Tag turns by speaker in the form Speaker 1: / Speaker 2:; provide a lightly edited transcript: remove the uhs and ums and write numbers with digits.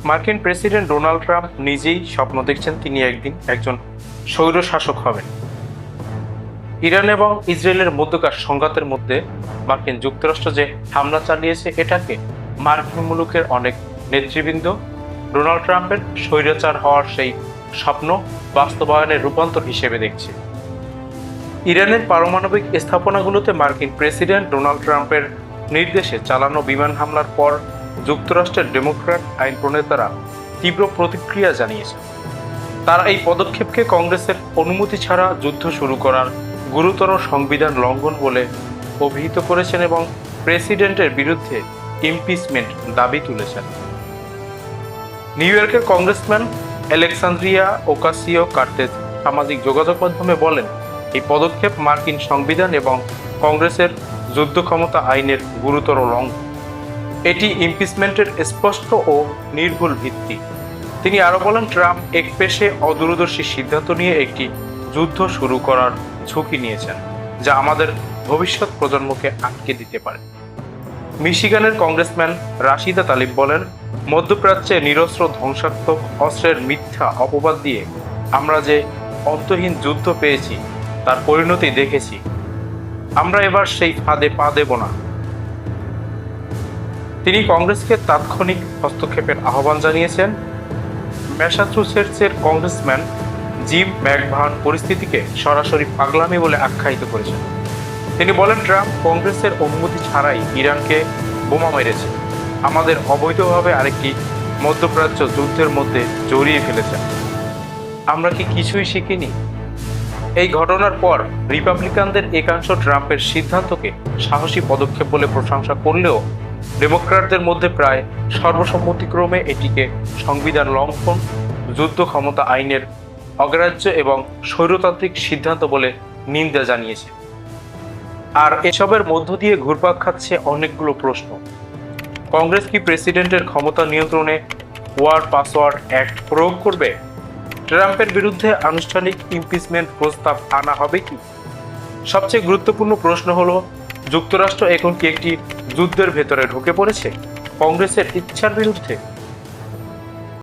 Speaker 1: মার্কিন president Donald Trump নিজেই স্বপ্ন দেখছেন তিনি একদিন একজন স্বৈর শাসক হবেন। ইরান এবং ইসরায়েলের মধ্যকার সংঘাতের মধ্যে মার্কিন যুক্তরাষ্ট্র যে হামলা চালিয়েছে, এটাকে মার্কিন মুলুকের অনেক নেতৃবৃন্দ ডোনাল্ড ট্রাম্পের স্বৈরাচার হওয়ার সেই স্বপ্ন বাস্তবায়নের রূপান্তর হিসেবে দেখছে। ইরানের পারমাণবিক স্থাপনাগুলোতে মার্কিন প্রেসিডেন্ট ডোনাল্ড ট্রাম্পের নির্দেশে চালানো বিমান হামলার পর যুক্তরাষ্ট্রের ডেমোক্র্যাট আইন প্রণেতারা তীব্র প্রতিক্রিয়া জানিয়েছে। তারা এই পদক্ষেপকে কংগ্রেসের অনুমতি ছাড়া যুদ্ধ শুরু করার গুরুতর সংবিধান লঙ্ঘন বলে অভিহিত করেছেন এবং প্রেসিডেন্টের বিরুদ্ধে ইমপিচমেন্ট দাবি তুলেছেন। নিউ ইয়র্কের কংগ্রেসম্যান আলেক্সান্দ্রিয়া ওকাসিও-কর্টেজ সামাজিক যোগাযোগ মাধ্যমে বলেন, এই পদক্ষেপ মার্কিন সংবিধান এবং কংগ্রেসের যুদ্ধ ক্ষমতা আইনের গুরুতর লঙ্ঘন। এটি ইমপিচমেন্টের স্পষ্ট ও নির্ভুল ভিত্তি। তিনি আরও বলেন, ট্রাম্প একপেশে অদূরদর্শী সিদ্ধান্ত নিয়ে একটি যুদ্ধ শুরু করার ঝুঁকি নিয়েছেন, যা আমাদের ভবিষ্যৎ প্রজন্মকে আটকে দিতে পারে। মিশিগানের কংগ্রেসম্যান রাশিদা তালিব বলেন, মধ্যপ্রাচ্যে নিরস্ত্র ধ্বংসাত্মক অস্ত্রের মিথ্যা অপবাদ দিয়ে আমরা যে অন্তহীন যুদ্ধ পেয়েছি তার পরিণতি দেখেছি। আমরা এবার সেই ফাঁদে পা দেব না। তিনি কংগ্রেসকে তাৎক্ষণিক হস্তক্ষেপের আহ্বান জানিয়েছেন। ম্যাসাচুসেটসের কংগ্রেসম্যান জিম ম্যাকভান পরিস্থিতিকে সরাসরি পাগলামি বলে আখ্যায়িত করেছেন। তিনি বলেন, ট্রাম্প কংগ্রেসের অনুমতি ছাড়াই ইরানকে বোমা মেরেছে, আমাদের অবৈধভাবে আরেকটি মধ্যপ্রাচ্য যুদ্ধের মধ্যে জড়িয়ে ফেলেছেন। আমরা কি কিছুই শিখিনি? এই ঘটনার পর রিপাবলিকানদের একাংশ ট্রাম্পের সিদ্ধান্তকে সাহসী পদক্ষেপ বলে প্রশংসা করলেও ডেমোক্র্যাটদের মধ্যে প্রায় সর্বসম্মতিক্রমে এটিকে সংবিধান লঙ্ঘন, যুদ্ধ ক্ষমতা আইনের অগ্রাহ্য এবং স্বৈরতান্ত্রিক সিদ্ধান্ত বলে নিন্দা জানিয়েছে। আর এসবের মধ্য দিয়ে ঘুরপাক খাচ্ছে অনেকগুলো প্রশ্ন। কংগ্রেস কি প্রেসিডেন্টের ক্ষমতা নিয়ন্ত্রণে ওয়ার পাসওয়ার্ড অ্যাক্ট প্রয়োগ করবে? ট্রাম্পের বিরুদ্ধে আনুষ্ঠানিক ইমপিচমেন্ট প্রস্তাব আনা হবে কি? সবচেয়ে গুরুত্বপূর্ণ প্রশ্ন হলো, যুক্তরাষ্ট্র এখন কি একটি যুদ্ধের ভেতরে ঢুকে পড়েছে কংগ্রেসের ইচ্ছার বিরুদ্ধে?